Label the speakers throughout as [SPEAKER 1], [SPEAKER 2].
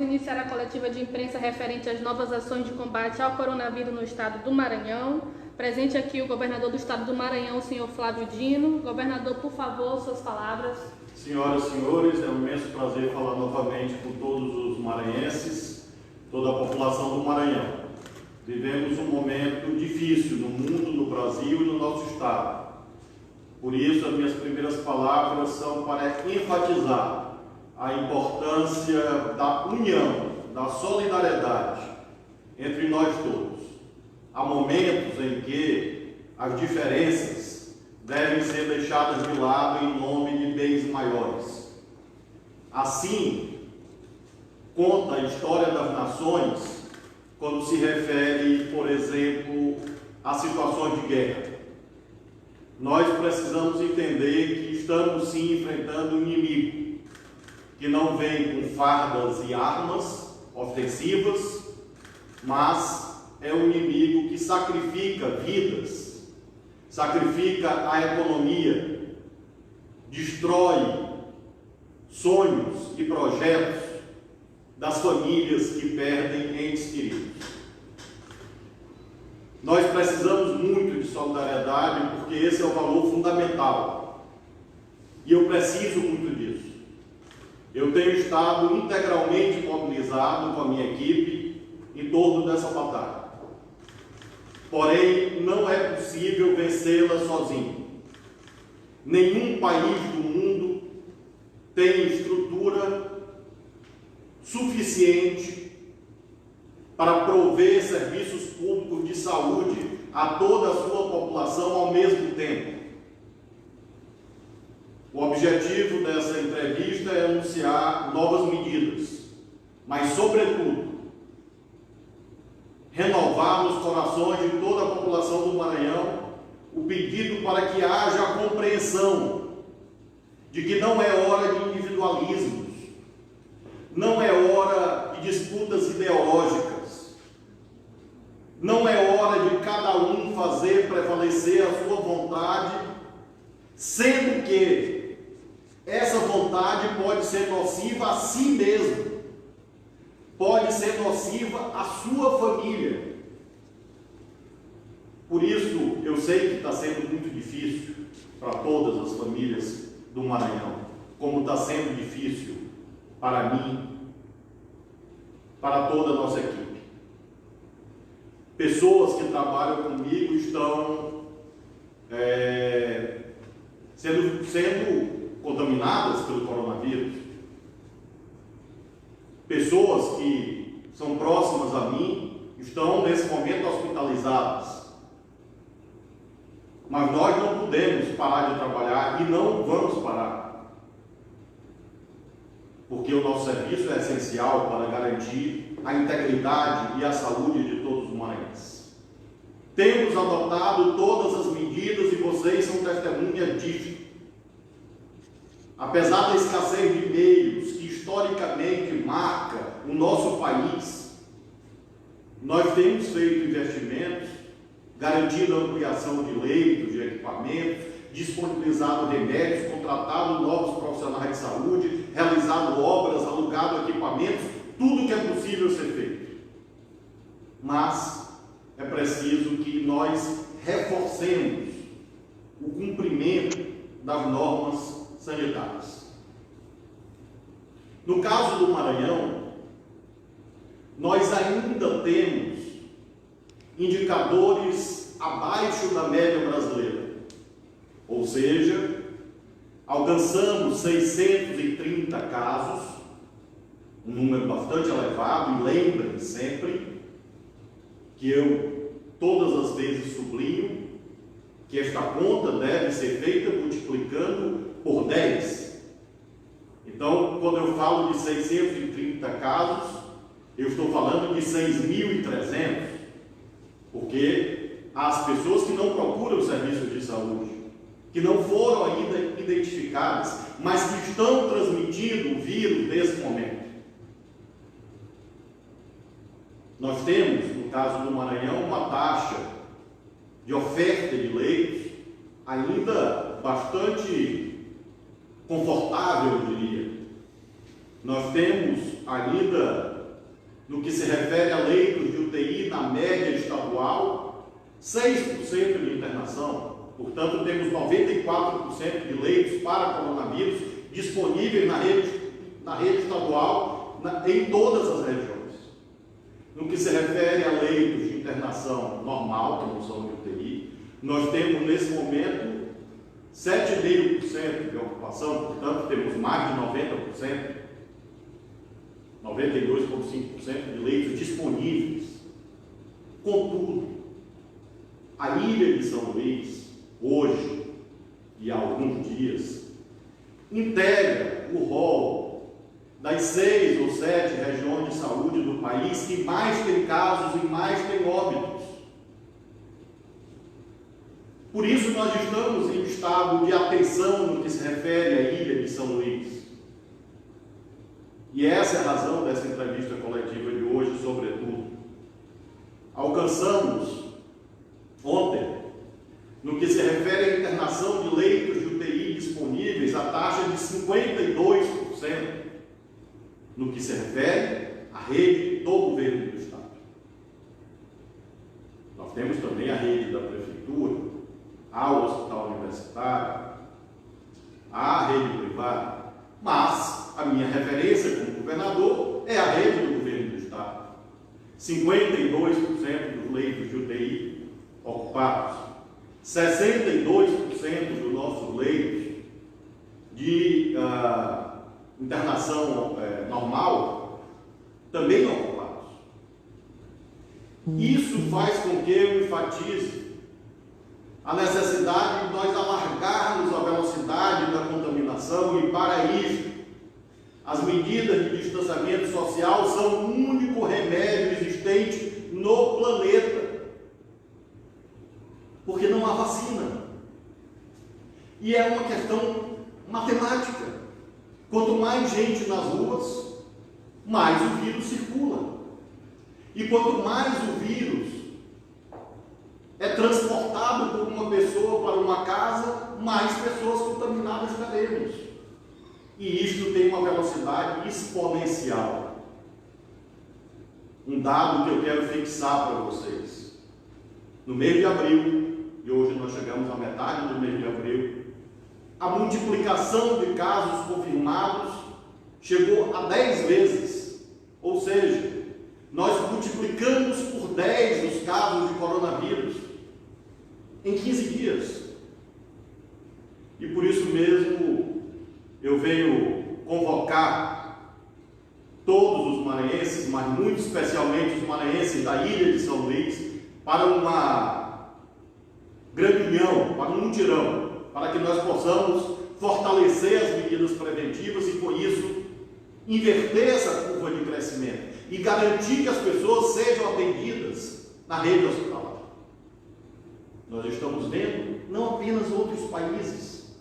[SPEAKER 1] iniciar a coletiva de imprensa referente às novas ações de combate ao coronavírus no estado do Maranhão. Presente aqui o governador do estado do Maranhão, o senhor Flávio Dino. Governador, por favor, suas palavras.
[SPEAKER 2] Senhoras e senhores, é um imenso prazer falar novamente com todos os maranhenses, toda a população do Maranhão. Vivemos um momento difícil no mundo, no Brasil e no nosso estado. Por isso, as minhas primeiras palavras são para enfatizar a importância da união, da solidariedade entre nós todos. Há momentos em que as diferenças devem ser deixadas de lado em nome de bens maiores. Assim, conta a história das nações quando se refere, por exemplo, a situações de guerra. Nós precisamos entender que estamos sim enfrentando um inimigo que não vem com fardas e armas ofensivas, mas é um inimigo que sacrifica vidas, sacrifica a economia, destrói sonhos e projetos das famílias que perdem entes queridos. Nós precisamos muito de solidariedade, porque esse é o valor fundamental. E eu preciso muito disso. Eu tenho estado integralmente mobilizado com a minha equipe em torno dessa batalha. Porém, não é possível vencê-la sozinho. Nenhum país do mundo tem estrutura suficiente para prover serviços públicos de saúde a toda a sua população ao mesmo tempo. O objetivo dessa entrevista é anunciar novas medidas, mas, sobretudo, renovar nos corações de toda a população do Maranhão o pedido para que haja a compreensão de que não é hora de individualismos, não é hora de disputas ideológicas, não é hora de cada um fazer prevalecer a sua vontade, sendo que essa vontade pode ser nociva a si mesmo, pode ser nociva à sua família. Por isso, eu sei que está sendo muito difícil para todas as famílias do Maranhão, como está sendo difícil para mim, para toda a nossa equipe. Pessoas que trabalham comigo estão sendo contaminadas pelo coronavírus. Pessoas que são próximas a mim estão nesse momento hospitalizadas. Mas nós não podemos parar de trabalhar e não vamos parar. Porque o nosso serviço é essencial para garantir a integridade e a saúde de todos os maranhenses. Temos adotado todas as medidas e vocês são testemunhas disso. Apesar da escassez de meios que historicamente marca o nosso país, nós temos feito investimentos, garantido a ampliação de leitos, de equipamentos, disponibilizado remédios, contratado novos profissionais de saúde, realizado obras, alugado equipamentos, tudo que é possível ser feito. Mas é preciso que nós reforcemos o cumprimento das normas sanitárias. No caso do Maranhão, nós ainda temos indicadores abaixo da média brasileira, ou seja, alcançamos 630 casos, um número bastante elevado, e lembrem sempre que eu todas as vezes sublinho que esta conta deve ser feita multiplicando por 10. Então, quando eu falo de 630 casos, eu estou falando de 6.300, porque há as pessoas que não procuram o serviço de saúde, que não foram ainda identificadas, mas que estão transmitindo o vírus nesse momento. Nós temos, no caso do Maranhão, uma taxa de oferta de leitos ainda bastante confortável, eu diria. Nós temos ainda no que se refere a leitos de UTI na média estadual, 6% de internação. Portanto, temos 94% de leitos para coronavírus disponíveis na rede estadual, em todas as regiões. No que se refere a leitos de internação normal, que não são de UTI, nós temos nesse momento 7,5% de ocupação, portanto, temos mais de 90%, 92,5% de leitos disponíveis. Contudo, a ilha de São Luís, hoje e há alguns dias, integra o rol das 6 ou 7 regiões de saúde do país que mais tem casos e mais tem óbitos. Por isso nós estamos em estado de atenção no que se refere à ilha de São Luís. E essa é a razão dessa entrevista coletiva de hoje, sobretudo. Alcançamos ontem, no que se refere à internação de leitos de UTI disponíveis, a taxa de 52%, no que se refere à rede do governo do Estado. Nós temos também a rede da Prefeitura, ao hospital universitário, à rede privada, mas a minha referência como governador é a rede do governo do Estado. 52% dos leitos de UTI ocupados, 62% dos nossos leitos de internação normal também ocupados. Isso faz com que eu enfatize a necessidade de nós alargarmos a velocidade da contaminação e, para isso, as medidas de distanciamento social são o único remédio existente no planeta, porque não há vacina. E é uma questão matemática. Quanto mais gente nas ruas, mais o vírus circula. E quanto mais o vírus é transportado por uma pessoa para uma casa, mais pessoas contaminadas teremos. E isto tem uma velocidade exponencial. Um dado que eu quero fixar para vocês. No mês de abril, e hoje nós chegamos à metade do mês de abril, a multiplicação de casos confirmados chegou a 10 vezes. Ou seja, nós multiplicamos por 10 os casos de coronavírus em 15 dias. E por isso mesmo eu venho convocar todos os maranhenses, mas muito especialmente os maranhenses da ilha de São Luís, para uma grande união, para um mutirão, para que nós possamos fortalecer as medidas preventivas e, com isso, inverter essa curva de crescimento e garantir que as pessoas sejam atendidas na rede hospitalar. Nós estamos vendo não apenas outros países,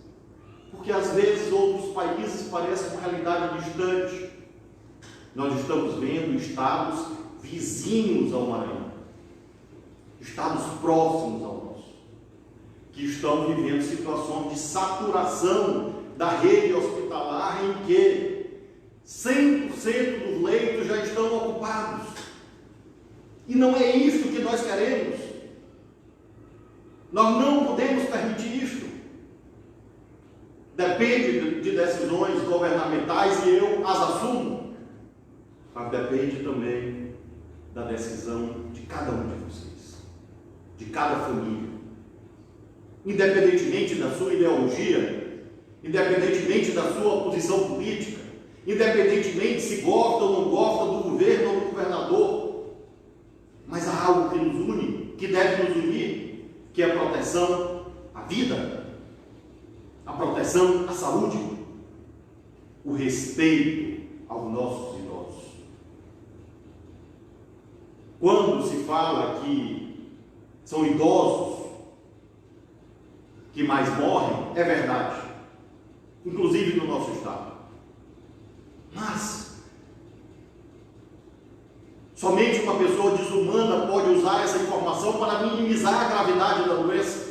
[SPEAKER 2] porque às vezes outros países parecem uma realidade distante. Nós estamos vendo estados vizinhos ao Maranhão, estados próximos ao nosso, que estão vivendo situações de saturação da rede hospitalar em que 100% dos leitos já estão ocupados. E não é isso que nós queremos. Nós não podemos permitir isto. Depende de decisões governamentais e eu as assumo, mas depende também da decisão de cada um de vocês, de cada família, independentemente da sua ideologia, independentemente da sua posição política, independentemente se gosta ou não gosta do governo ou do governador, mas há algo que nos une, que deve nos unir, que é a proteção à vida, a proteção à saúde, o respeito aos nossos idosos. Quando se fala que são idosos que mais morrem, é verdade, inclusive no nosso estado. Mas somente uma pessoa desumana pode usar essa informação para minimizar a gravidade da doença.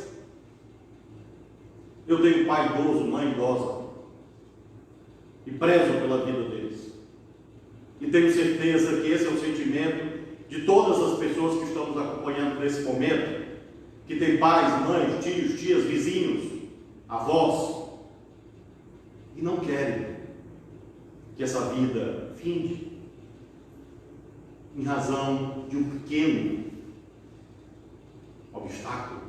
[SPEAKER 2] Eu tenho pai idoso, mãe idosa, e prezo pela vida deles. E tenho certeza que esse é o sentimento sentimento de todas as pessoas que estão nos acompanhando nesse momento, que tem pais, mães, tios, tias, vizinhos, avós, e não querem que essa vida finde em razão de um pequeno obstáculo,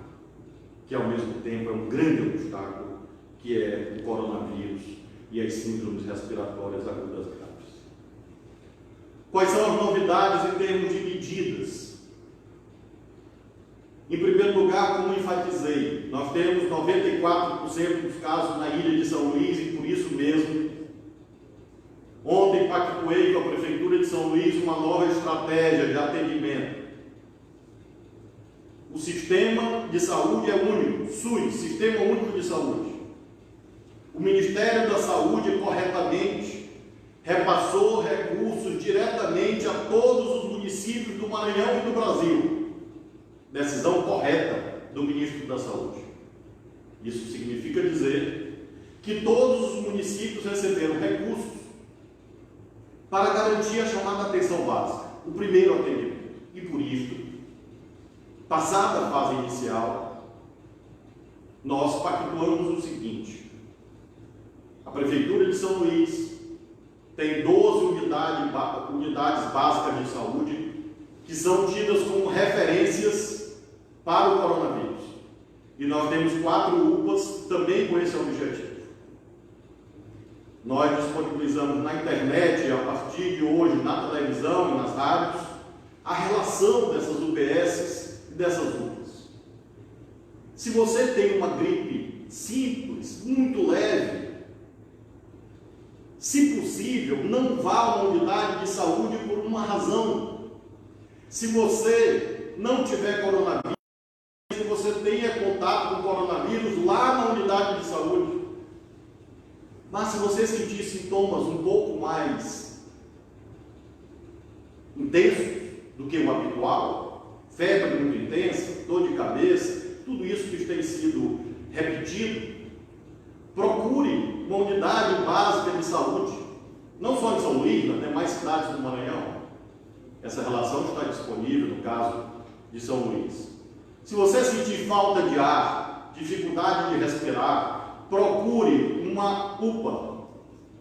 [SPEAKER 2] que ao mesmo tempo é um grande obstáculo, que é o coronavírus e as síndromes respiratórias agudas graves. Quais são as novidades em termos de medidas? Em primeiro lugar, como enfatizei, nós temos 94% dos casos na ilha de São Luís e por isso mesmo, ontem pactuei com a Prefeitura de São Luís uma nova estratégia de atendimento. O sistema de saúde é único, SUS, Sistema Único de Saúde. O Ministério da Saúde corretamente repassou recursos diretamente a todos os municípios do Maranhão e do Brasil. Decisão correta do Ministro da Saúde. Isso significa dizer que todos os municípios receberam recursos para garantir a chamada atenção básica, o primeiro atendimento. E por isso, passada a fase inicial, nós pactuamos o seguinte: a Prefeitura de São Luís tem 12 unidades básicas de saúde que são tidas como referências para o coronavírus. E nós temos 4 UPAs também com esse objetivo. Nós disponibilizamos na internet e a partir de hoje na televisão e nas rádios a relação dessas UBSs e dessas UPAs. Se você tem uma gripe simples, muito leve, se possível, não vá a uma unidade de saúde por uma razão. Se você não tiver coronavírus, se você tenha contato com o coronavírus lá na unidade de saúde, mas se você sentir sintomas um pouco mais intensos do que o habitual, febre muito intensa, dor de cabeça, tudo isso que tem sido repetido, procure uma unidade básica de saúde, não só em São Luís, nas demais cidades do Maranhão. Essa relação está disponível no caso de São Luís. Se você sentir falta de ar, dificuldade de respirar, procure uma UPA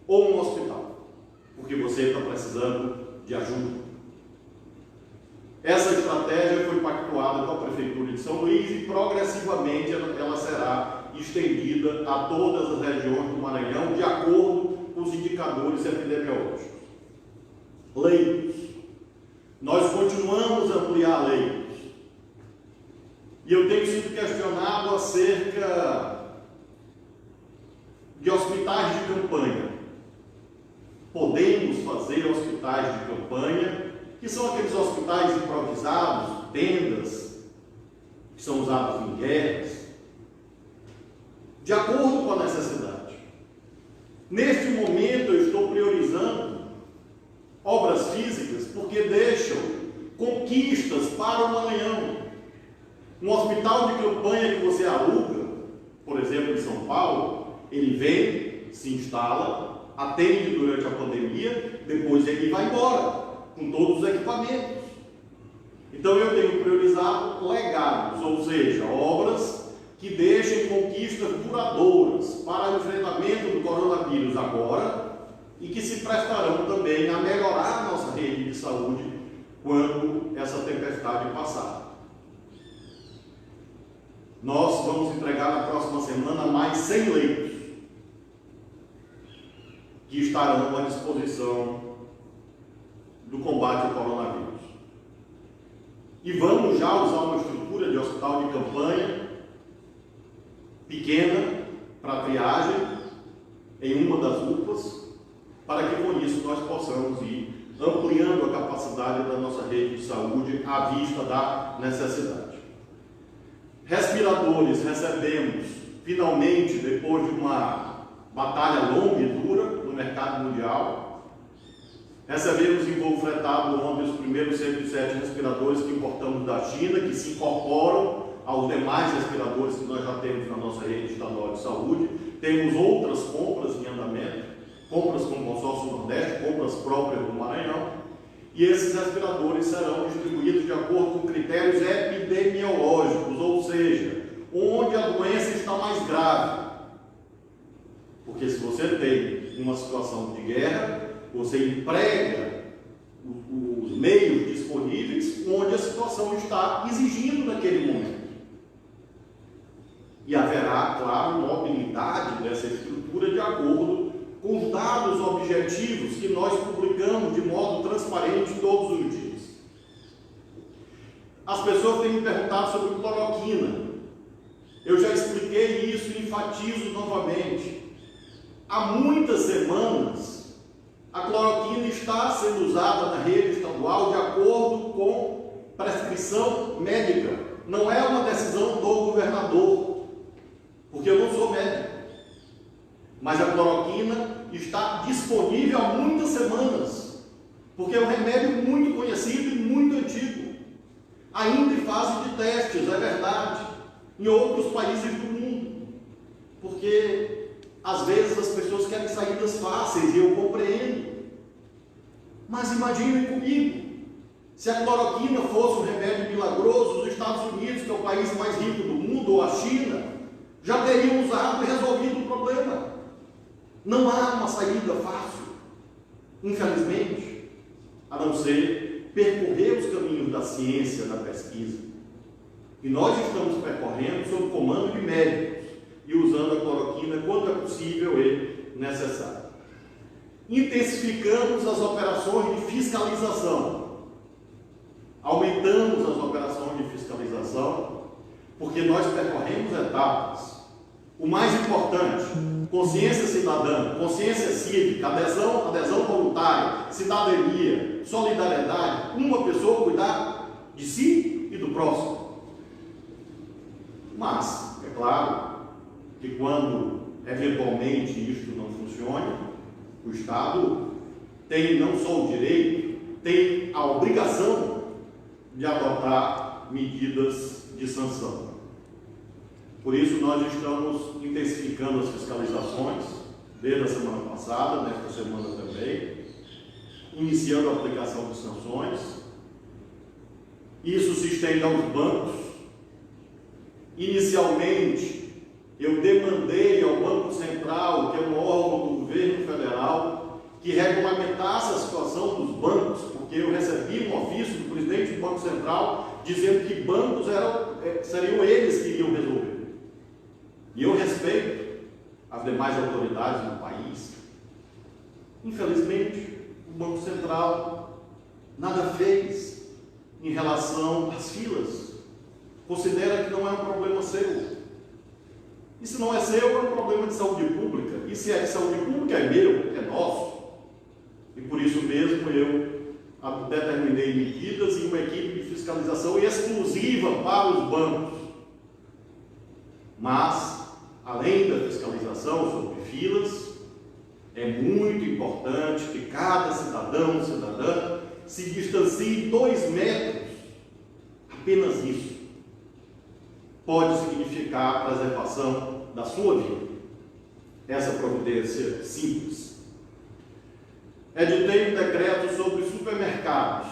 [SPEAKER 2] ou um hospital, porque você está precisando de ajuda. Essa estratégia foi pactuada com a Prefeitura de São Luís e progressivamente ela será estendida a todas as regiões do Maranhão, de acordo com os indicadores epidemiológicos. Leitos. Nós continuamos a ampliar leitos. E eu tenho sido questionado acerca de hospitais de campanha. Podemos fazer hospitais de campanha, que são aqueles hospitais improvisados, tendas, que são usados em guerras, de acordo com a necessidade. Neste momento eu estou priorizando obras físicas porque deixam conquistas para o Maranhão. Um hospital de campanha que você aluga, por exemplo, em São Paulo, ele vem, se instala, atende durante a pandemia, depois ele vai embora, com todos os equipamentos. Então eu tenho priorizado legados, ou seja, obras que deixem conquistas duradouras para o enfrentamento do coronavírus agora e que se prestarão também a melhorar a nossa rede de saúde quando essa tempestade passar. Nós vamos entregar na próxima semana mais 100 leitos que estarão à disposição do combate ao coronavírus. E vamos já usar uma estrutura de hospital de campanha pequena para triagem em uma das UPAs, para que com isso nós possamos ir ampliando a capacidade da nossa rede de saúde à vista da necessidade. Respiradores recebemos, finalmente, depois de uma batalha longa e dura no mercado mundial, recebemos em voo fretado ontem os primeiros 107 respiradores que importamos da China, que se incorporam aos demais respiradores que nós já temos na nossa rede estadual de saúde. Temos outras compras em andamento, compras com o Consórcio Nordeste, compras próprias do Maranhão, e esses respiradores serão distribuídos de acordo com critérios epidemiológicos, ou seja, onde a doença está mais grave. Porque se você tem uma situação de guerra, você emprega os meios disponíveis onde a situação está exigindo naquele momento. E haverá, claro, mobilidade dessa estrutura de acordo com os dados objetivos que nós publicamos de modo transparente todos os dias. As pessoas têm me perguntado sobre cloroquina. Eu já expliquei isso e enfatizo novamente. Há muitas semanas, a cloroquina está sendo usada na rede estadual de acordo com prescrição médica. Não é uma decisão do governador, porque eu não sou médico. Mas a cloroquina está disponível há muitas semanas, porque é um remédio muito conhecido e muito antigo. Ainda em fase de testes, é verdade, em outros países do mundo, porque às vezes as pessoas querem saídas fáceis e eu compreendo. Mas imaginem comigo, se a cloroquina fosse um remédio milagroso, os Estados Unidos, que é o país mais rico do mundo, ou a China, já teriam usado e resolvido o problema. Não há uma saída fácil, infelizmente, a não ser percorrer os caminhos da ciência, da pesquisa. E nós estamos percorrendo sob o comando de médicos e usando a cloroquina quando é possível e necessário. Intensificamos as operações de fiscalização. Aumentamos as operações de fiscalização porque nós percorremos etapas. O mais importante, consciência cidadã, consciência cívica, adesão voluntária, cidadania, solidariedade, uma pessoa cuidar de si e do próximo. Mas, é claro, que quando eventualmente isto não funcione, o Estado tem não só o direito, tem a obrigação de adotar medidas de sanção. Por isso nós estamos intensificando as fiscalizações, desde a semana passada, nesta semana também, iniciando a aplicação de sanções. Isso se estende aos bancos. Inicialmente, eu demandei ao Banco Central, que é um órgão do governo federal, que regulamentasse a situação dos bancos, porque eu recebi um ofício do presidente do Banco Central dizendo que bancos seriam eles que iriam resolver. E eu respeito as demais autoridades do país. Infelizmente, o Banco Central nada fez em relação às filas. Considera que não é um problema seu. E se não é seu, é um problema de saúde pública. E se é de saúde pública, é meu, é nosso. E por isso mesmo eu determinei medidas e uma equipe de fiscalização exclusiva para os bancos. Mas, além da fiscalização sobre filas, é muito importante que cada cidadão, cidadã, se distancie 2 metros. Apenas isso pode significar a preservação da sua vida. Essa providência simples. Editei um decreto sobre supermercados.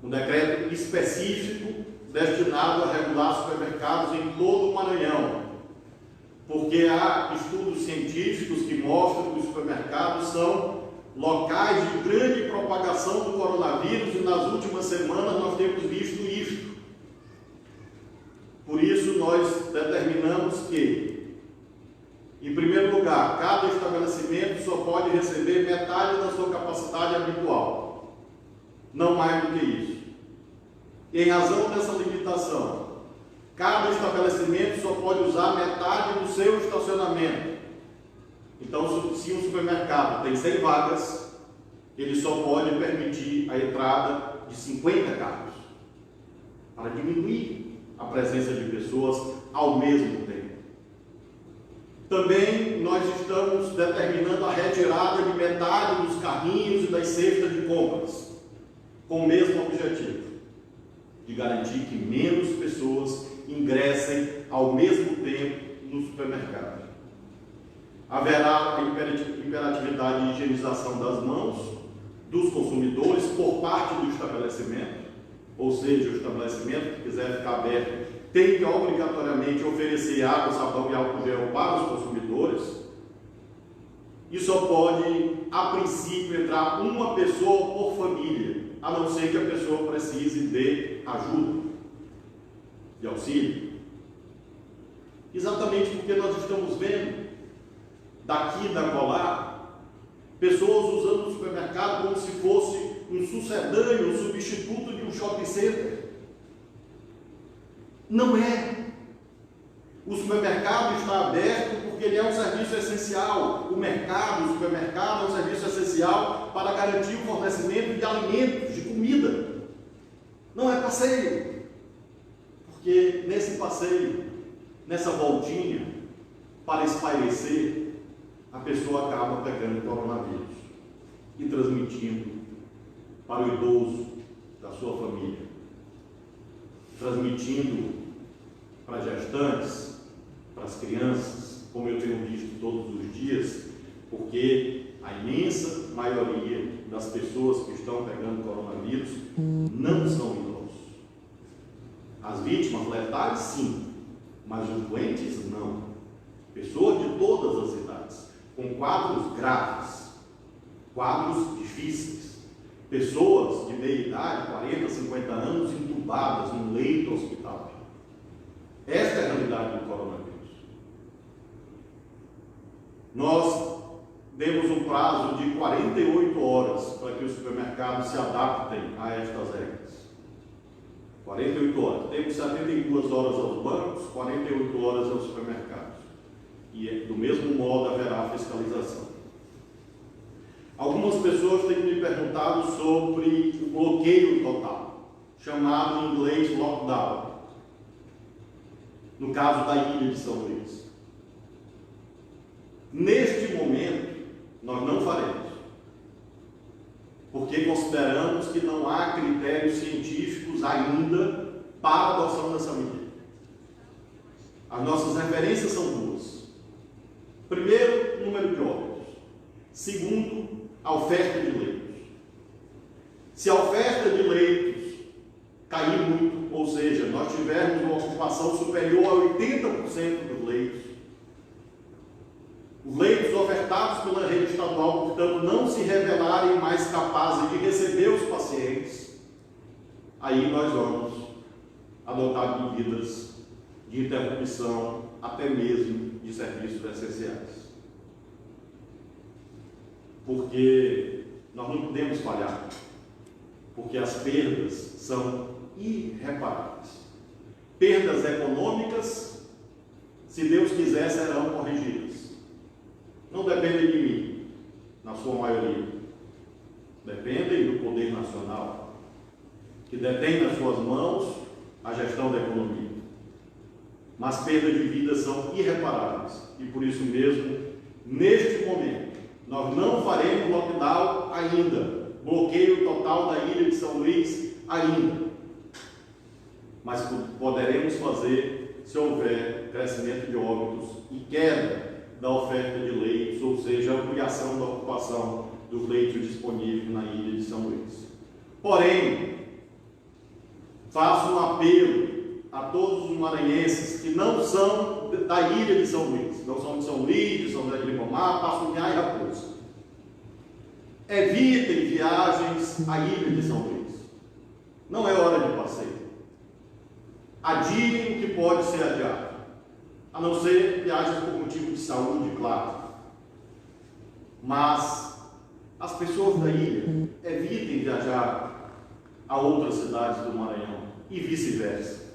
[SPEAKER 2] Um decreto específico destinado a regular supermercados em todo o Maranhão, porque há estudos científicos que mostram que os supermercados são locais de grande propagação do coronavírus e nas últimas semanas nós temos visto isto. Por isso nós determinamos que, em primeiro lugar, cada estabelecimento só pode receber metade da sua capacidade habitual, não mais do que isso. Em razão dessa limitação, cada estabelecimento só pode usar metade do seu estacionamento. Então, se um supermercado tem 100 vagas, ele só pode permitir a entrada de 50 carros, para diminuir a presença de pessoas ao mesmo tempo. Também nós estamos determinando a retirada de metade dos carrinhos e das cestas de compras, com o mesmo objetivo, de garantir que menos pessoas ingressem ao mesmo tempo no supermercado. Haverá a imperatividade de higienização das mãos, dos consumidores por parte do estabelecimento, ou seja, o estabelecimento que quiser ficar aberto tem que obrigatoriamente oferecer água, sabão e álcool gel para os consumidores, e só pode, a princípio, entrar uma pessoa por família, a não ser que a pessoa precise de ajuda, de auxílio. Exatamente porque nós estamos vendo, daqui e da colar, pessoas usando o supermercado como se fosse um sucedâneo, um substituto de um shopping center. Não é. O supermercado está aberto porque ele é um serviço essencial. O mercado, o supermercado é um serviço essencial para garantir o fornecimento de alimentos, de comida. Não é passeio. Porque nesse passeio, nessa voltinha, para espairecer, a pessoa acaba pegando coronavírus e transmitindo para o idoso da sua família, transmitindo para gestantes, para as crianças, como eu tenho visto todos os dias, porque a imensa maioria das pessoas que estão pegando coronavírus não são idosos. As vítimas letais, sim, mas os doentes, não. Pessoas de todas as idades, com quadros graves, quadros difíceis, pessoas de meia idade, 40, 50 anos, entubadas num leito hospitalar. Esta é a realidade do coronavírus. Nós demos um prazo de 48 horas para que os supermercados se adaptem a estas regras. 48 horas. Temos 72 horas aos bancos, 48 horas aos supermercados. E do mesmo modo haverá fiscalização. Algumas pessoas têm me perguntado sobre o bloqueio total, chamado em inglês lockdown, no caso da ilha de São Luís. Neste momento, nós não faremos, porque consideramos que não há critérios científicos ainda para a adoção dessa medida. As nossas referências são duas. Primeiro, número de óbitos. Segundo, a oferta de leitos. Se a oferta de leitos cair muito, ou seja, nós tivermos uma ocupação superior a 80% dos leitos, os leitos ofertados pela rede estadual, portanto, não se revelarem mais capazes de receber os pacientes, aí nós vamos adotar medidas de interrupção, até mesmo de serviços essenciais. Porque nós não podemos falhar, porque as perdas são irreparáveis. Perdas econômicas, se Deus quiser, serão corrigidas. Não dependem de mim, na sua maioria. Dependem do poder nacional, que detém nas suas mãos a gestão da economia. Mas perdas de vidas são irreparáveis. E por isso mesmo, neste momento, nós não faremos lockdown ainda. Bloqueio total da ilha de São Luís ainda. Mas poderemos fazer se houver crescimento de óbitos e queda da oferta de leitos, ou seja, ampliação da ocupação dos leitos disponíveis na ilha de São Luís. Porém, faço um apelo a todos os maranhenses que não são da ilha de São Luís, não são de São Luís, de São José de Ribamar, Passunhá e Raposa. Evitem viagens à ilha de São Luís. Não é hora de passeio. Adiem o que pode ser adiado, a não ser viagens por motivo de saúde, claro. Mas as pessoas da ilha evitem viajar a outras cidades do Maranhão e vice-versa.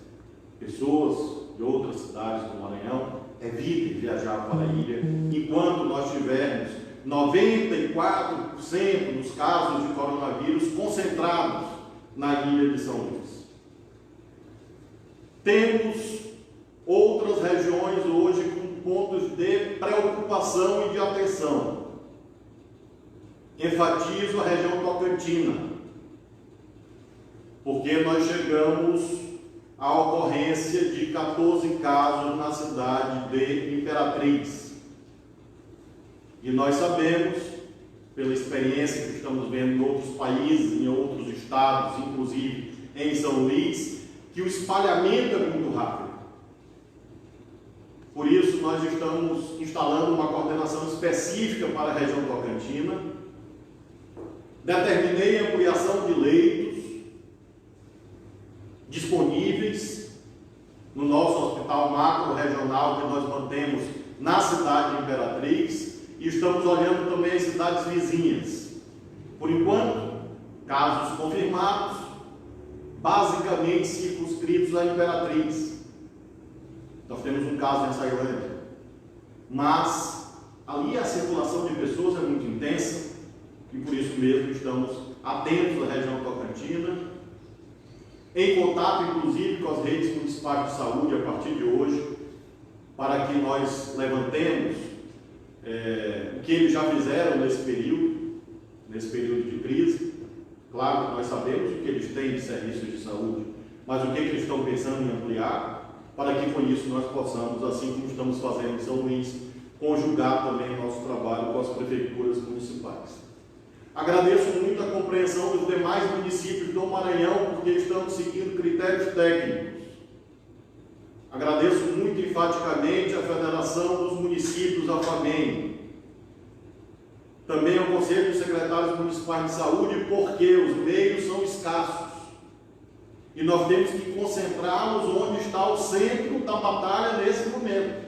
[SPEAKER 2] Pessoas de outras cidades do Maranhão evitem viajar para a ilha enquanto nós tivermos 94% dos casos de coronavírus concentrados na ilha de São Luís. Temos outras regiões hoje com pontos de preocupação e de atenção. Enfatizo a região tocantina, porque nós chegamos à ocorrência de 14 casos na cidade de Imperatriz. E nós sabemos pela experiência que estamos vendo em outros países, em outros estados, inclusive em São Luís, que o espalhamento é muito rápido. Por isso, nós estamos instalando uma coordenação específica para a região tocantina. Determinei a ampliação de leitos disponíveis no nosso hospital macro-regional que nós mantemos na cidade de Imperatriz, e estamos olhando também as cidades vizinhas. Por enquanto, casos confirmados, basicamente circunscritos à Imperatriz. Nós temos um caso em Açailândia, mas ali a circulação de pessoas é muito intensa e por isso mesmo estamos atentos à região tocantina, em contato inclusive com as redes municipais de saúde a partir de hoje, para que nós levantemos o que eles já fizeram nesse período de crise. Claro que nós sabemos o que eles têm de serviços de saúde, mas o que eles estão pensando em ampliar, para que com isso nós possamos, assim como estamos fazendo em São Luís, conjugar também o nosso trabalho com as prefeituras municipais. Agradeço muito a compreensão dos demais municípios do Maranhão, porque estamos seguindo critérios técnicos. Agradeço muito enfaticamente a Federação dos Municípios, a FAMEM, também ao Conselho dos Secretários Municipais de Saúde, porque os meios são escassos. E nós temos que concentrá-los onde está o centro da batalha nesse momento.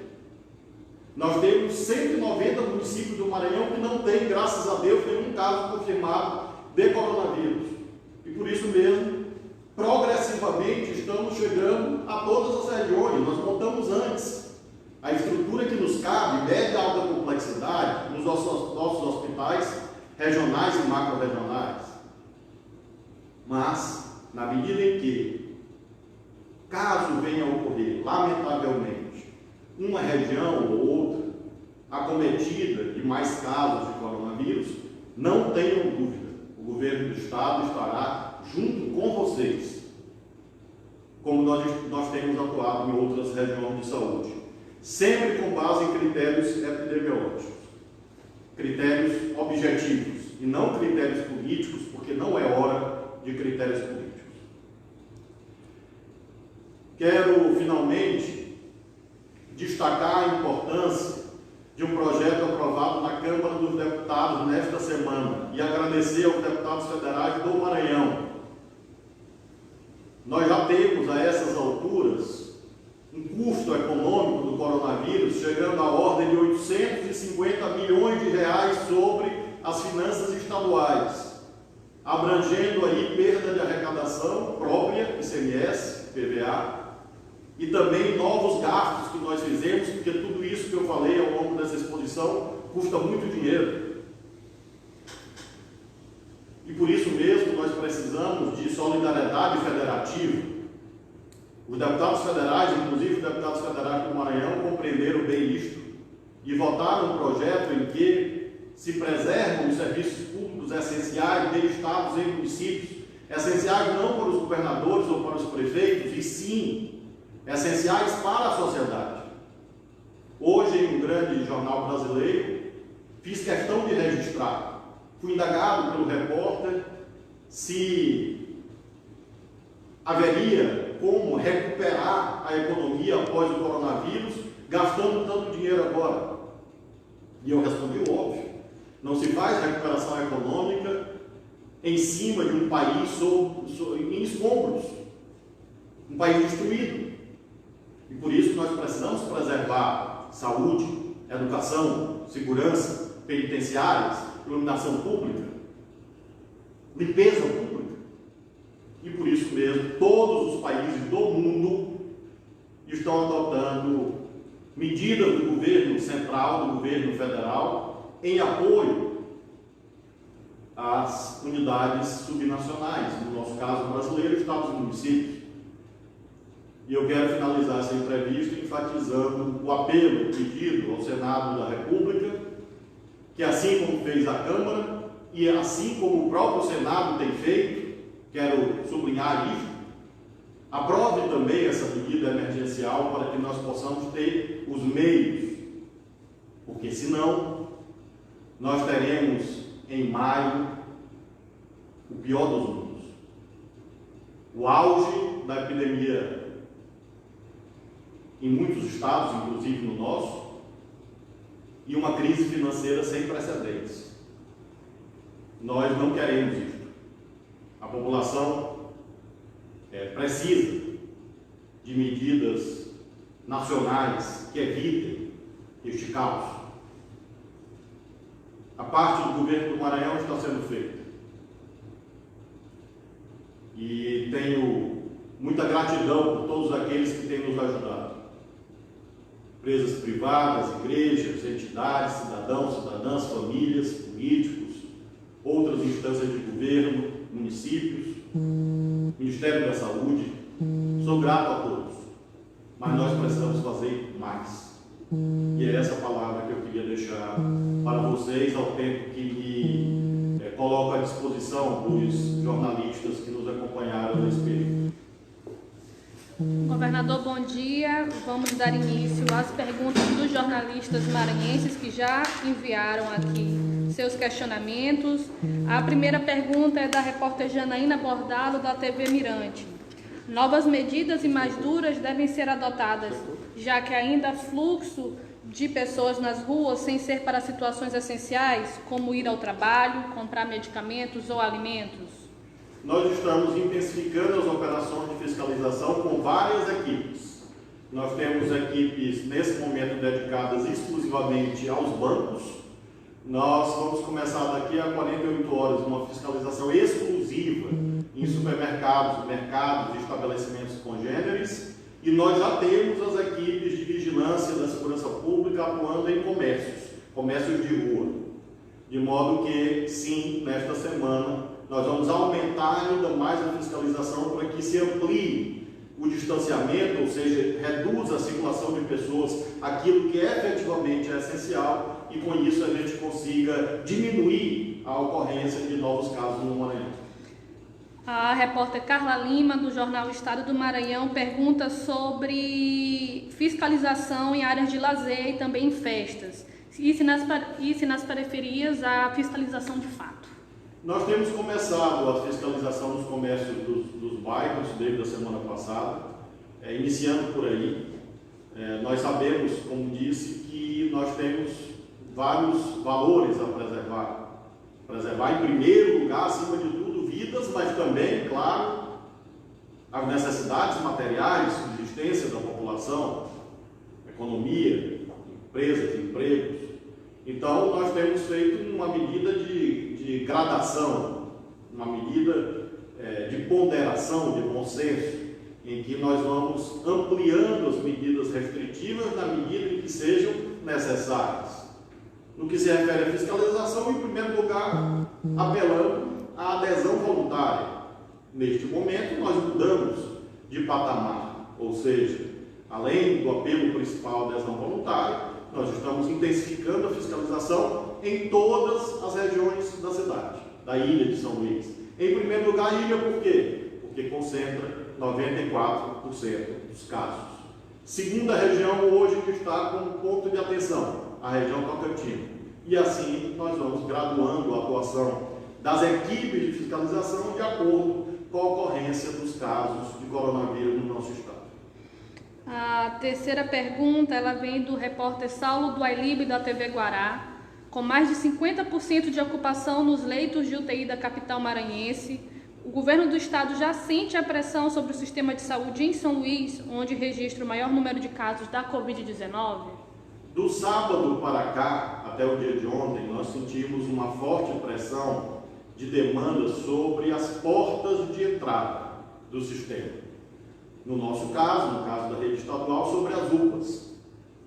[SPEAKER 2] Nós temos 190 municípios do Maranhão que não têm, graças a Deus, nenhum caso confirmado de coronavírus. E por isso mesmo, progressivamente, estamos chegando a todas as regiões. Nós montamos antes a estrutura que nos cabe, média e alta complexidade, nos nossos hospitais regionais e macro-regionais. Mas, na medida em que, caso venha a ocorrer, lamentavelmente, uma região ou outra acometida de mais casos de coronavírus, não tenham dúvida, o governo do estado estará junto com vocês, como nós temos atuado em outras regiões de saúde, sempre com base em critérios epidemiológicos, critérios objetivos, e não critérios políticos, porque não é hora de critérios políticos. Quero, finalmente, destacar a importância de um projeto aprovado na Câmara dos Deputados nesta semana e agradecer aos deputados federais do Maranhão. Nós já temos a essas alturas um custo econômico do coronavírus chegando à ordem de 850 milhões de reais sobre as finanças estaduais, abrangendo aí perda de arrecadação própria, ICMS, PVA, e também novos gastos que nós fizemos, porque tudo isso que eu falei ao longo dessa exposição custa muito dinheiro. E por isso mesmo nós precisamos de solidariedade federativa. Os deputados federais, inclusive os deputados federais do Maranhão, compreenderam bem isto e votaram um projeto em que se preservam os serviços públicos essenciais de estados e municípios, essenciais não para os governadores ou para os prefeitos, e sim essenciais para a sociedade. Hoje, em um grande jornal brasileiro, fiz questão de registrar, fui indagado pelo repórter se haveria como recuperar a economia após o coronavírus, gastando tanto dinheiro agora. E eu respondi o óbvio: não se faz recuperação econômica em cima de um país em escombros, um país destruído. E por isso nós precisamos preservar saúde, educação, segurança, penitenciárias, iluminação pública, limpeza pública. E por isso mesmo, todos os países do mundo estão adotando medidas do governo central, do governo federal, em apoio às unidades subnacionais, no nosso caso brasileiro, estados e municípios. E eu quero finalizar essa entrevista enfatizando o apelo, o pedido ao Senado da República, que assim como fez a Câmara, e assim como o próprio Senado tem feito, quero sublinhar isso, aprove também essa medida emergencial para que nós possamos ter os meios, porque senão nós teremos em maio, o pior dos mundos. O auge da epidemia em muitos estados, inclusive no nosso, e uma crise financeira sem precedentes. Nós não queremos isso. A população precisa de medidas nacionais que evitem este caos. A parte do governo do Maranhão está sendo feita. E tenho muita gratidão por todos aqueles que têm nos ajudado. Empresas privadas, igrejas, entidades, cidadãos, cidadãs, famílias, políticos, outras instâncias de governo, municípios, Ministério da Saúde. Sou grato a todos, mas nós precisamos fazer mais. E é essa palavra que eu queria deixar para vocês, ao tempo que me coloco à disposição dos jornalistas que nos acompanharam nesse período.
[SPEAKER 1] Governador, bom dia. Vamos dar início às perguntas dos jornalistas maranhenses que já enviaram aqui seus questionamentos. A primeira pergunta é da repórter Janaína Bordalo, da TV Mirante. Novas medidas e mais duras devem ser adotadas, já que ainda há fluxo de pessoas nas ruas sem ser para situações essenciais, como ir ao trabalho, comprar medicamentos ou alimentos.
[SPEAKER 2] Nós estamos intensificando as operações de fiscalização com várias equipes. Nós temos equipes, nesse momento, dedicadas exclusivamente aos bancos. Nós vamos começar daqui a 48 horas uma fiscalização exclusiva em supermercados, mercados e estabelecimentos congêneres. E nós já temos as equipes de vigilância da segurança pública atuando em comércios de rua. De modo que, sim, nesta semana, nós vamos aumentar ainda mais a fiscalização para que se amplie o distanciamento, ou seja, reduza a circulação de pessoas, aquilo que efetivamente é essencial, e com isso a gente consiga diminuir a ocorrência de novos casos no Maranhão.
[SPEAKER 1] A repórter Carla Lima, do jornal Estado do Maranhão, pergunta sobre fiscalização em áreas de lazer e também em festas. E se nas periferias a fiscalização de fato?
[SPEAKER 2] Nós temos começado a fiscalização dos comércios dos bairros desde a semana passada, iniciando por aí. Nós sabemos, como disse, que nós temos vários valores a preservar. Preservar, em primeiro lugar, acima de tudo, vidas, mas também, claro, as necessidades materiais, subsistência da população, economia, empresas, empregos. Então, nós temos feito uma medida de gradação, uma medida de ponderação, de bom senso, em que nós vamos ampliando as medidas restritivas na medida em que sejam necessárias. No que se refere à fiscalização, em primeiro lugar, apelando à adesão voluntária. Neste momento, nós mudamos de patamar, ou seja, além do apelo principal à adesão voluntária, nós estamos intensificando a fiscalização em todas as regiões da cidade, da ilha de São Luís. Em primeiro lugar, a ilha por quê? Porque concentra 94% dos casos. Segunda região hoje que está com ponto de atenção, a região Tocantins. E assim nós vamos graduando a atuação das equipes de fiscalização de acordo com a ocorrência dos casos de coronavírus no nosso estado.
[SPEAKER 1] A terceira pergunta, ela vem do repórter Saulo do Ailib, da TV Guará. Com mais de 50% de ocupação nos leitos de UTI da capital maranhense, o governo do estado já sente a pressão sobre o sistema de saúde em São Luís, onde registra o maior número de casos da Covid-19?
[SPEAKER 2] Do sábado para cá, até o dia de ontem, nós sentimos uma forte pressão de demanda sobre as portas de entrada do sistema. No nosso caso, no caso da rede estadual, sobre as UPAs.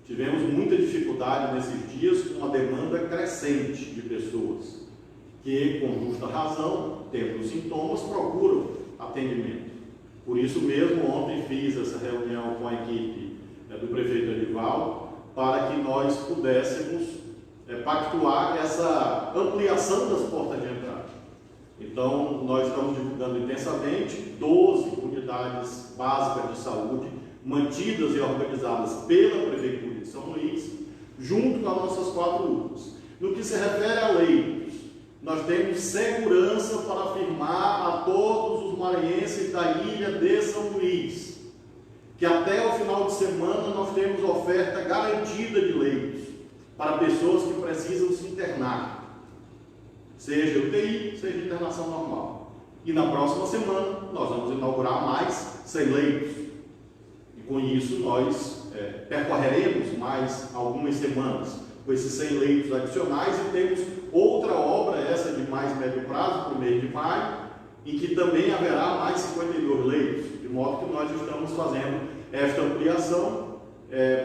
[SPEAKER 2] Tivemos muita dificuldade nesses dias com uma demanda crescente de pessoas que, com justa razão, tendo sintomas, procuram atendimento. Por isso mesmo, ontem fiz essa reunião com a equipe do prefeito Edivaldo para que nós pudéssemos pactuar essa ampliação das portas de entrada. Então, nós estamos divulgando intensamente 12 unidades básicas de saúde, mantidas e organizadas pela Prefeitura de São Luís, junto com as nossas 4 UPAs. No que se refere a leitos, nós temos segurança para afirmar a todos os maranhenses da ilha de São Luís que até o final de semana nós temos oferta garantida de leitos para pessoas que precisam se internar, seja UTI, seja internação normal. E na próxima semana nós vamos inaugurar mais 100 leitos. E com isso nós percorreremos mais algumas semanas com esses 100 leitos adicionais e temos outra obra, essa de mais médio prazo, para o mês de maio, em que também haverá mais 52 leitos, de modo que nós estamos fazendo esta ampliação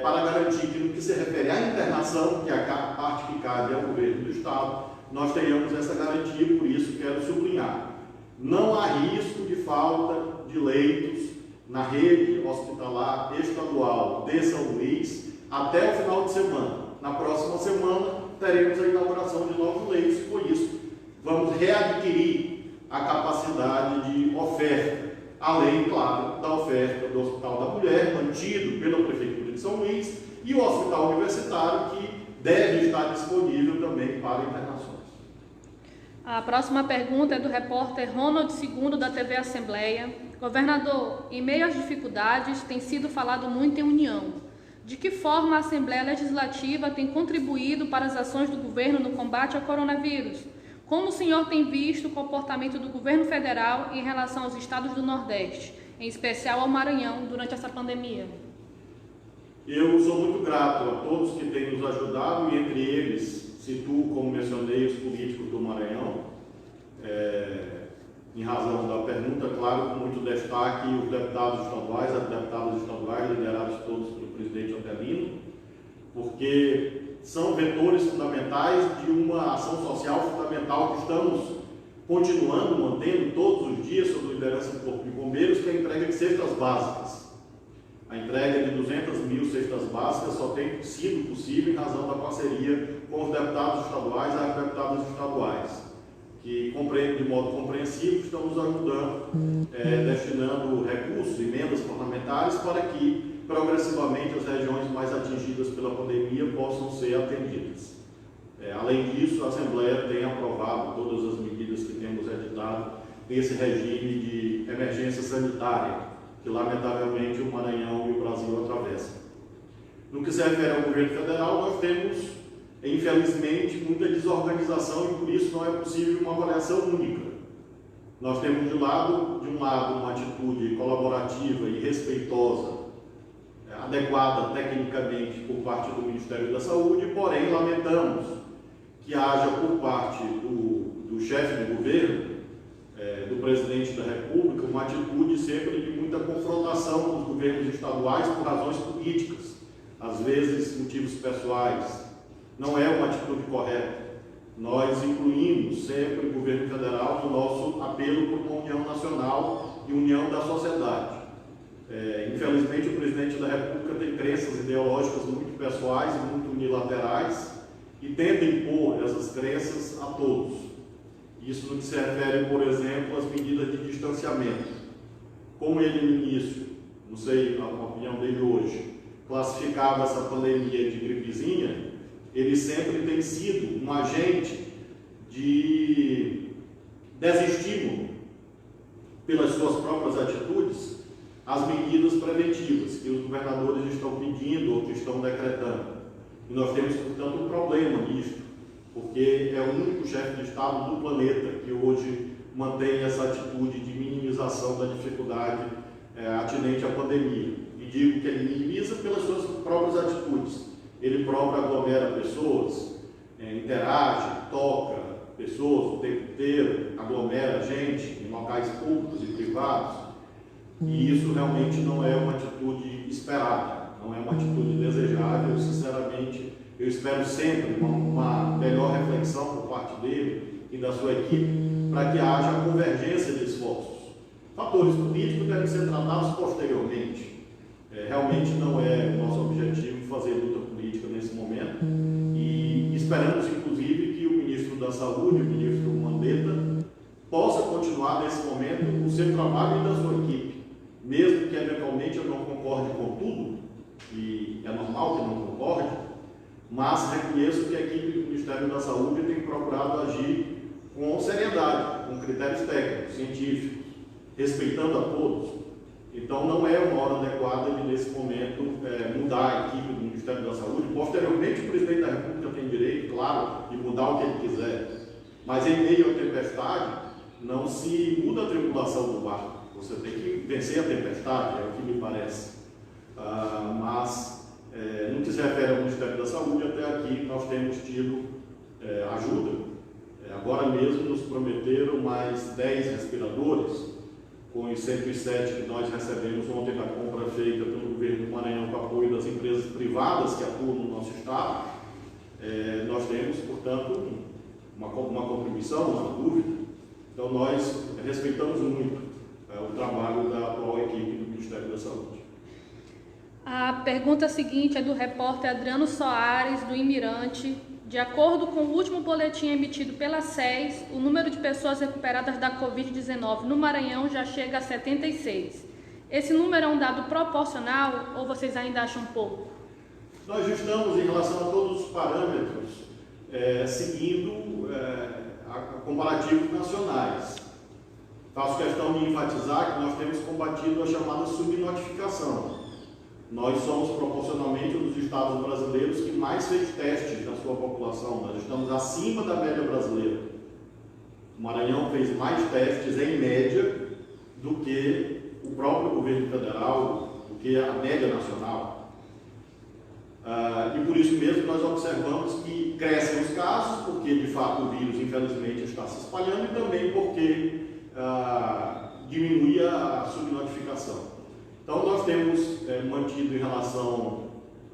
[SPEAKER 2] para garantir que, no que se refere à internação, que é a parte que cabe ao governo do Estado, nós tenhamos essa garantia. Por isso quero sublinhar, não há risco de falta de leitos na rede hospitalar estadual de São Luís até o final de semana. Na próxima semana teremos a inauguração de novos leitos e, por isso, vamos readquirir a capacidade de oferta, além, claro, da oferta do Hospital da Mulher, mantido pela Prefeitura de São Luís, e o Hospital Universitário, que deve estar disponível também para internações.
[SPEAKER 1] A próxima pergunta é do repórter Ronald II, da TV Assembleia. Governador, em meio às dificuldades, tem sido falado muito em união. De que forma a Assembleia Legislativa tem contribuído para as ações do governo no combate ao coronavírus? Como o senhor tem visto o comportamento do governo federal em relação aos estados do Nordeste, em especial ao Maranhão, durante essa pandemia?
[SPEAKER 2] Eu sou muito grato a todos que têm nos ajudado, e entre eles situo, como mencionei, os políticos do Maranhão, em razão da pergunta, claro, com muito destaque, os deputados estaduais, as deputadas estaduais, liderados todos pelo presidente Otelino, porque são vetores fundamentais de uma ação social fundamental que estamos continuando, mantendo todos os dias, sob a liderança do Corpo de Bombeiros, que é a entrega de cestas básicas. A entrega de 200.000 cestas básicas só tem sido possível em razão da parceria com os deputados estaduais e as deputadas estaduais, que, de modo compreensivo, estão nos ajudando, destinando recursos, emendas parlamentares, para que progressivamente as regiões mais atingidas pela pandemia possam ser atendidas. Além disso, a Assembleia tem aprovado todas as medidas que temos editado nesse regime de emergência sanitária, que lamentavelmente o Maranhão e o Brasil atravessam. No que se refere ao governo federal, nós temos, infelizmente, muita desorganização e por isso não é possível uma avaliação única. Nós temos de um lado uma atitude colaborativa e respeitosa, adequada tecnicamente por parte do Ministério da Saúde, porém lamentamos que haja por parte do chefe de governo, do presidente da República, uma atitude sempre de muita confrontação com os governos estaduais por razões políticas, às vezes motivos pessoais. Não é uma atitude correta. Nós incluímos sempre o governo federal no nosso apelo por uma união nacional e união da sociedade. Infelizmente, o presidente da República tem crenças ideológicas muito pessoais e muito unilaterais e tenta impor essas crenças a todos. Isso no que se refere, por exemplo, às medidas de distanciamento. Como ele no início, não sei a opinião dele hoje, classificava essa pandemia de gripezinha, ele sempre tem sido um agente de desestímulo pelas suas próprias atitudes as medidas preventivas que os governadores estão pedindo ou que estão decretando. E nós temos, portanto, um problema nisto, porque é o único chefe de Estado do planeta que hoje mantém essa atitude de minimização da dificuldade atinente à pandemia. E digo que ele minimiza pelas suas próprias atitudes. Ele próprio aglomera pessoas, interage, toca pessoas o tempo inteiro, aglomera gente em locais públicos e privados. E isso realmente não é uma atitude esperada, não é uma atitude desejável. Sinceramente, eu espero sempre uma melhor reflexão por parte dele e da sua equipe, para que haja a convergência de esforços. Fatores políticos devem ser tratados posteriormente. Realmente não é nosso objetivo fazer luta política nesse momento e esperamos, inclusive, que o ministro da Saúde, o ministro Mandetta, possa continuar nesse momento o seu trabalho e da sua equipe, mesmo que eventualmente eu não concorde com tudo, e é normal que não concorde, mas reconheço que a equipe do Ministério da Saúde tem procurado agir com seriedade, com critérios técnicos, científicos, respeitando a todos. Então não é uma hora adequada de, nesse momento, mudar a equipe do Ministério da Saúde. Posteriormente, o presidente da República tem direito, claro, de mudar o que ele quiser. Mas em meio à tempestade, não se muda a tripulação do barco. Você tem que vencer a tempestade, é o que me parece. Mas, no que se refere ao Ministério da Saúde, até aqui nós temos tido ajuda. Agora mesmo nos prometeram mais 10 respiradores, com os 107 que nós recebemos ontem da compra feita pelo governo do Maranhão com apoio das empresas privadas que atuam no nosso estado. Nós temos, portanto, uma contribuição, uma dúvida. Então nós respeitamos muito o trabalho da atual equipe do Ministério da Saúde.
[SPEAKER 1] A pergunta seguinte é do repórter Adriano Soares, do Imirante. De acordo com o último boletim emitido pela SES, o número de pessoas recuperadas da Covid-19 no Maranhão já chega a 76. Esse número é um dado proporcional ou vocês ainda acham pouco?
[SPEAKER 2] Nós estamos, em relação a todos os parâmetros, seguindo comparativos nacionais. Faço questão de enfatizar que nós temos combatido a chamada subnotificação. Nós somos proporcionalmente um dos estados brasileiros que mais fez testes na sua população. Nós estamos acima da média brasileira. O Maranhão fez mais testes em média do que o próprio governo federal, do que a média nacional. E por isso mesmo nós observamos que crescem os casos, porque de fato o vírus infelizmente está se espalhando, e também porque diminui a subnotificação. Então, nós temos mantido em relação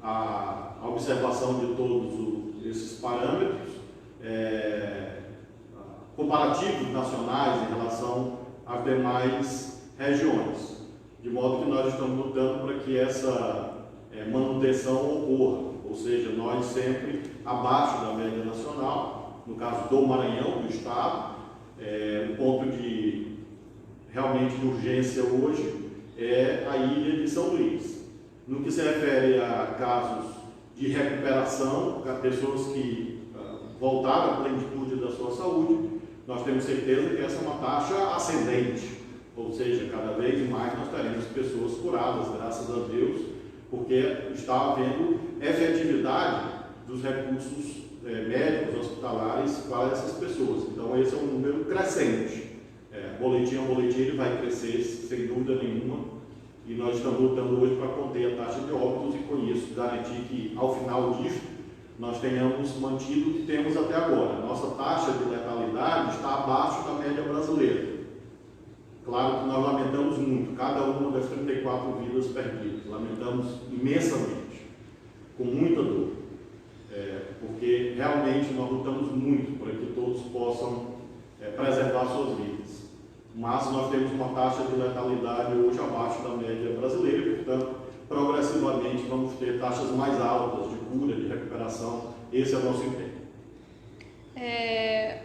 [SPEAKER 2] à observação de todos esses parâmetros, comparativos nacionais em relação às demais regiões, de modo que nós estamos lutando para que essa manutenção ocorra, ou seja, nós sempre abaixo da média nacional, no caso do Maranhão, do Estado, um ponto realmente de urgência hoje é a ilha de São Luís. No que se refere a casos de recuperação, a pessoas que voltaram à plenitude da sua saúde, nós temos certeza que essa é uma taxa ascendente, ou seja, cada vez mais nós teremos pessoas curadas, graças a Deus, porque está havendo efetividade dos recursos médicos, hospitalares para essas pessoas. Então esse é um número crescente. Boletim a boletim ele vai crescer sem dúvida nenhuma, e nós estamos lutando hoje para conter a taxa de óbitos e com isso garantir que ao final disso nós tenhamos mantido o que temos até agora. Nossa taxa de letalidade está abaixo da média brasileira. Claro que nós lamentamos muito cada uma das 34 vidas perdidas, lamentamos imensamente, com muita dor, porque realmente nós lutamos muito para que todos possam preservar suas vidas. Mas nós temos uma taxa de letalidade hoje abaixo da média brasileira e, portanto, progressivamente vamos ter taxas mais altas de cura, de recuperação. Esse é o nosso empenho.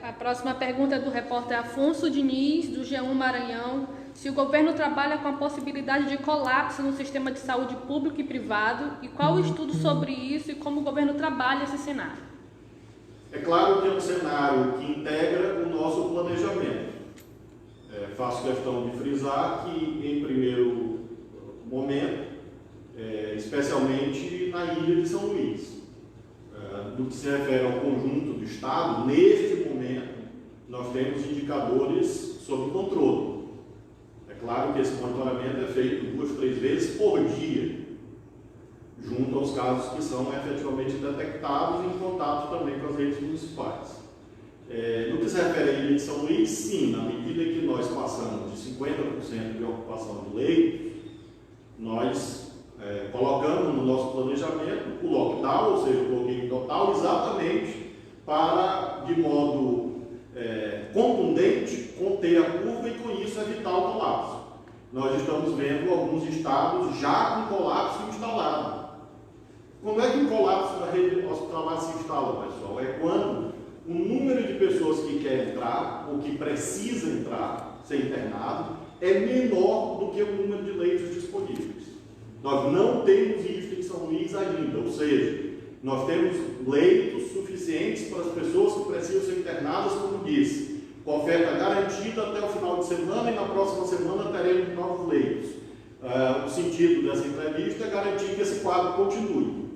[SPEAKER 1] A próxima pergunta é do repórter Afonso Diniz, do G1 Maranhão. Se o governo trabalha com a possibilidade de colapso no sistema de saúde público e privado, e qual o estudo sobre isso e como o governo trabalha esse cenário?
[SPEAKER 2] É claro que é um cenário que integra o nosso planejamento. Faço questão de frisar que, em primeiro momento, especialmente na ilha de São Luís, no que se refere ao conjunto do Estado, neste momento, nós temos indicadores sob controle. É claro que esse monitoramento é feito 2, 3 vezes por dia, junto aos casos que são efetivamente detectados e em contato também com as redes municipais. No que se refere à ilha de São Luís, sim, na medida que nós passamos de 50% de ocupação de leitos, nós colocamos no nosso planejamento o lockdown, ou seja, o bloqueio total, exatamente para, de modo contundente, conter a curva e com isso evitar o colapso. Nós estamos vendo alguns estados já com colapso instalado. Como é que o colapso da rede hospitalar se instala, pessoal? É quando o número de pessoas que quer entrar ou que precisa entrar, ser internado, é menor do que o número de leitos disponíveis. Nós não temos isso em São Luís ainda, ou seja, nós temos leitos suficientes para as pessoas que precisam ser internadas, como disse, com a oferta garantida até o final de semana, e na próxima semana teremos novos leitos. O sentido dessa entrevista é garantir que esse quadro continue.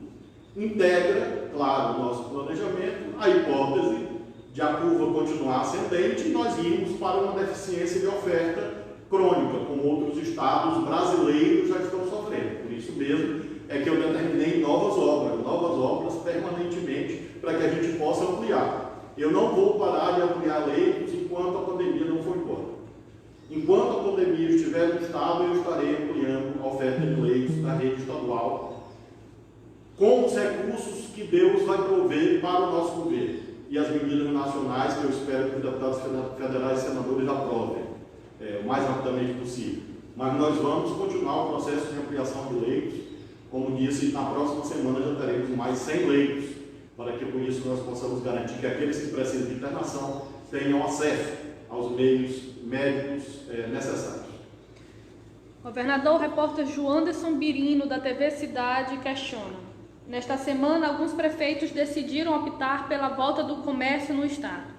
[SPEAKER 2] Integra, claro, o nosso planejamento, a hipótese de a curva continuar ascendente e nós irmos para uma deficiência de oferta crônica, como outros estados brasileiros já estão sofrendo. Por isso mesmo é que eu determinei novas obras permanentemente, para que a gente possa ampliar. Eu não vou parar de ampliar leitos enquanto a pandemia não for embora. Enquanto a pandemia estiver no estado, eu estarei ampliando a oferta de leitos da rede estadual, com os recursos que Deus vai prover para o nosso governo e as medidas nacionais que eu espero que os deputados federais e senadores aprovem o mais rapidamente possível. Mas nós vamos continuar o processo de ampliação de leitos. Como disse, na próxima semana já teremos mais 100 leitos, para que com isso nós possamos garantir que aqueles que precisam de internação tenham acesso aos meios médicos necessários.
[SPEAKER 1] Governador, o repórter Joanderson Birino, da TV Cidade, questiona. Nesta semana, alguns prefeitos decidiram optar pela volta do comércio no estado.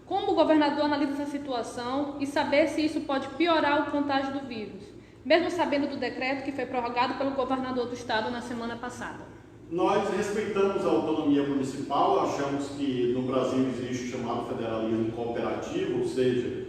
[SPEAKER 1] Como o governador analisa essa situação e saber se isso pode piorar o contágio do vírus, mesmo sabendo do decreto que foi prorrogado pelo governador do estado na semana passada?
[SPEAKER 2] Nós respeitamos a autonomia municipal, achamos que no Brasil existe o chamado federalismo cooperativo, ou seja,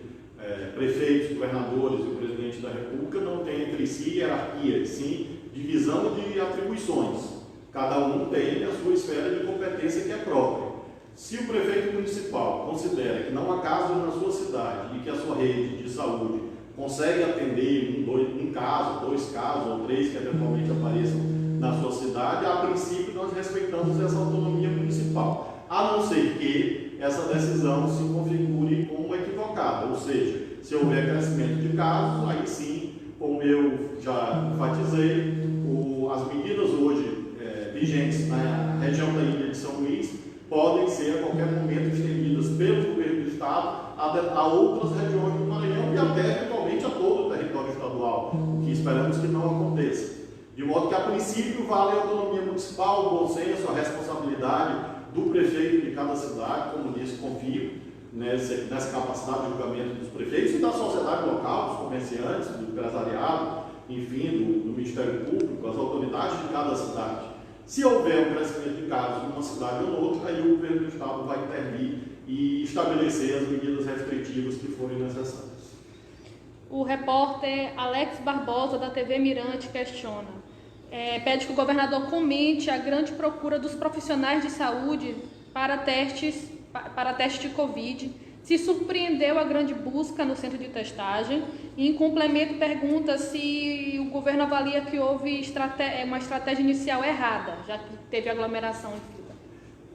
[SPEAKER 2] prefeitos, governadores e o presidente da República não têm entre si hierarquia, e sim divisão de atribuições. Cada um tem a sua esfera de competência que é própria. Se o prefeito municipal considera que não há casos na sua cidade e que a sua rede de saúde consegue atender um caso, 2 casos ou 3 que eventualmente apareçam na sua cidade, a princípio nós respeitamos essa autonomia municipal, a não ser que essa decisão se configure como equivocada, ou seja, se houver crescimento de casos, aí sim, como eu já enfatizei, as medidas hoje vigentes na região da ilha de São Luís podem ser a qualquer momento estendidas pelo governo do estado a outras regiões do Maranhão e até eventualmente a todo o território estadual, o que esperamos que não aconteça. De modo que a princípio vale a autonomia municipal, o bom senso, a responsabilidade do prefeito de cada cidade, como disse, confio nessa capacidade de julgamento dos prefeitos e da sociedade local, dos comerciantes, do empresariado, enfim, do Ministério Público, as autoridades de cada cidade. Se houver um crescimento de casos numa cidade ou noutra, aí o governo do estado vai intervir e estabelecer as medidas restritivas que forem necessárias.
[SPEAKER 1] O repórter Alex Barbosa, da TV Mirante, questiona. Pede que o governador comente a grande procura dos profissionais de saúde para testes de Covid, se surpreendeu a grande busca no centro de testagem e, em complemento, pergunta se o governo avalia que houve uma estratégia inicial errada, já que teve aglomeração em fila.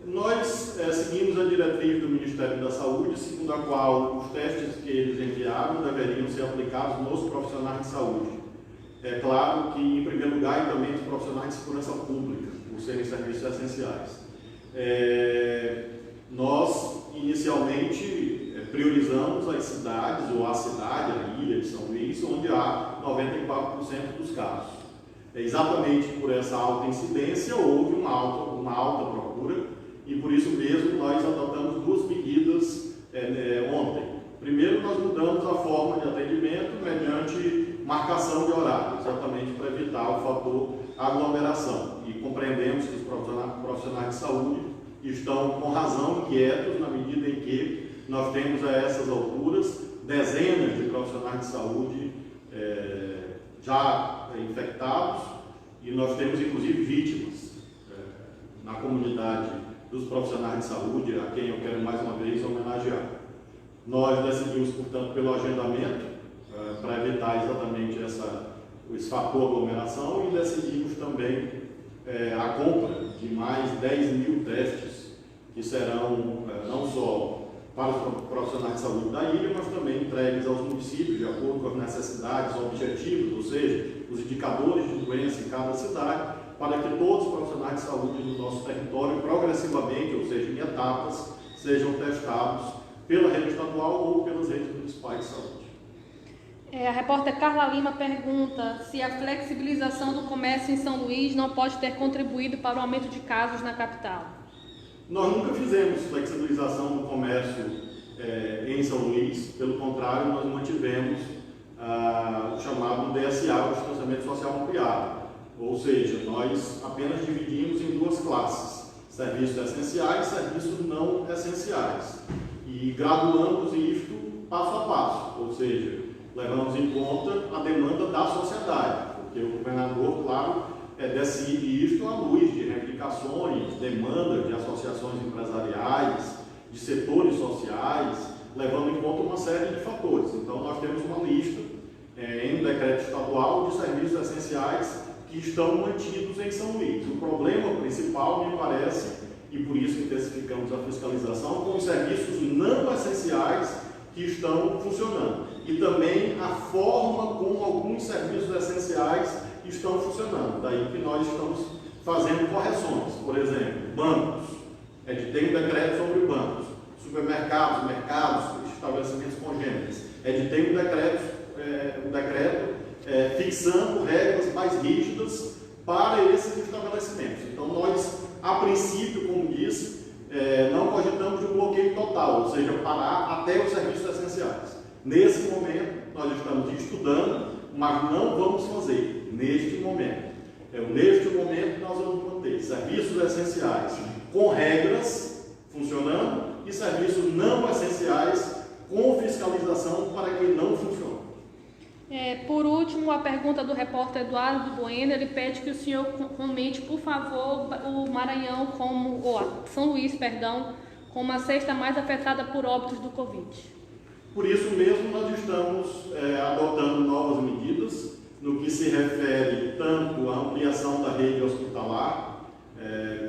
[SPEAKER 2] Nós seguimos a diretriz do Ministério da Saúde, segundo a qual os testes que eles enviaram deveriam ser aplicados nos profissionais de saúde. É claro que, em primeiro lugar, e também os profissionais de segurança pública, por serem serviços essenciais. Nós, inicialmente, priorizamos as cidades, ou a cidade, a ilha de São Luís, onde há 94% dos casos. Exatamente por essa alta incidência, houve uma alta procura, e por isso mesmo nós adotamos 2 medidas ontem. Primeiro, nós mudamos a forma de atendimento mediante marcação de horário, exatamente para evitar o fator aglomeração. E compreendemos que os profissionais de saúde estão com razão inquietos na medida em que nós temos a essas alturas dezenas de profissionais de saúde já infectados e nós temos inclusive vítimas na comunidade dos profissionais de saúde, a quem eu quero mais uma vez homenagear. Nós decidimos, portanto, pelo agendamento para evitar exatamente esse fator aglomeração e decidimos também a compra de mais 10.000 testes que serão não só para os profissionais de saúde da ilha, mas também entregues aos municípios de acordo com as necessidades objetivas, ou seja, os indicadores de doença em cada cidade, para que todos os profissionais de saúde do nosso território, progressivamente, ou seja, em etapas, sejam testados pela rede estadual ou pelas redes municipais de saúde.
[SPEAKER 1] A repórter Carla Lima pergunta se a flexibilização do comércio em São Luís não pode ter contribuído para o aumento de casos na capital.
[SPEAKER 2] Nós nunca fizemos flexibilização do comércio em São Luís. Pelo contrário, nós mantivemos o chamado DSA, o distanciamento social ampliado. Ou seja, nós apenas dividimos em duas classes: serviços essenciais e serviços não essenciais. E graduamos isto passo a passo, ou seja, levamos em conta a demanda da sociedade, porque o governador, claro, decide isto à luz de reivindicações, demandas de associações empresariais, de setores sociais, levando em conta uma série de fatores. Então, nós temos uma lista em decreto estadual de serviços essenciais que estão mantidos em São Luís. O problema principal, me parece, e por isso intensificamos a fiscalização, com os serviços não essenciais que estão funcionando. E também a forma como alguns serviços essenciais estão funcionando. Daí que nós estamos fazendo correções. Por exemplo, bancos. Tem um decreto sobre bancos. Supermercados, mercados, estabelecimentos congêneres. Tem um decreto fixando regras mais rígidas para esses estabelecimentos. Então, nós, a princípio, como disse, não cogitamos de um bloqueio total, ou seja, parar até os serviços essenciais. Nesse momento, nós estamos estudando, mas não vamos fazer neste momento. Neste momento, nós vamos manter serviços essenciais com regras funcionando e serviços não essenciais com fiscalização para que não funcione.
[SPEAKER 1] Por último, a pergunta do repórter Eduardo Bueno. Ele pede que o senhor comente, por favor, o Maranhão São Luís, como a sexta mais afetada por óbitos do Covid.
[SPEAKER 2] Por isso mesmo, nós estamos adotando novas medidas no que se refere tanto à ampliação da rede hospitalar,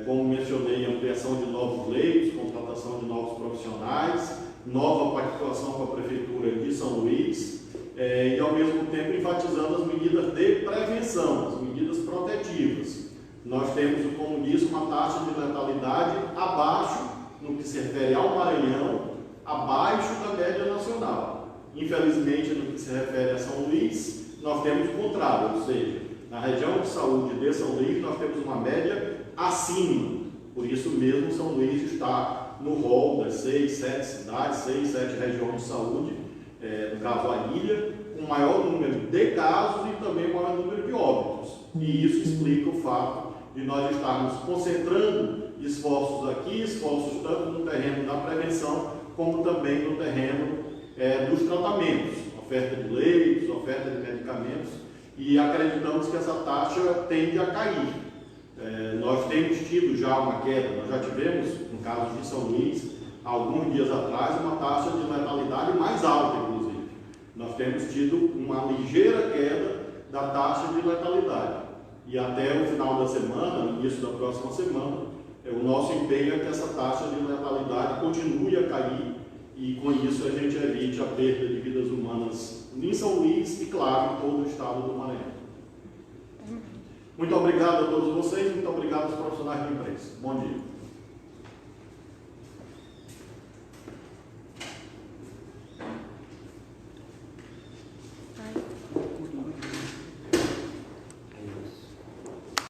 [SPEAKER 2] como mencionei, ampliação de novos leitos, contratação de novos profissionais, nova participação com a Prefeitura de São Luís, e ao mesmo tempo enfatizando as medidas de prevenção, as medidas protetivas. Nós temos, como disse, uma taxa de letalidade abaixo, no que se refere ao Maranhão, abaixo da média nacional. Infelizmente, no que se refere a São Luís, nós temos o contrário, ou seja, na região de saúde de São Luís, nós temos uma média acima. Por isso mesmo, São Luís está no rol das 6, 7 cidades, 6, 7 regiões de saúde, no caso a ilha, com maior número de casos e também maior número de óbitos. E isso explica o fato de nós estarmos concentrando esforços aqui, esforços tanto no terreno da prevenção, como também no terreno dos tratamentos, oferta de leitos, oferta de medicamentos, e acreditamos que essa taxa tende a cair. Nós temos tido já uma queda, nós já tivemos, no caso de São Luís, alguns dias atrás, uma taxa de letalidade mais alta, inclusive. Nós temos tido uma ligeira queda da taxa de letalidade. E até o final da semana, no início da próxima semana, o nosso empenho é que essa taxa de letalidade continue a cair e, com isso, a gente evite a perda de vidas humanas em São Luís e, claro, em todo o estado do Maranhão. Muito obrigado a todos vocês, muito obrigado aos profissionais da imprensa. Bom dia.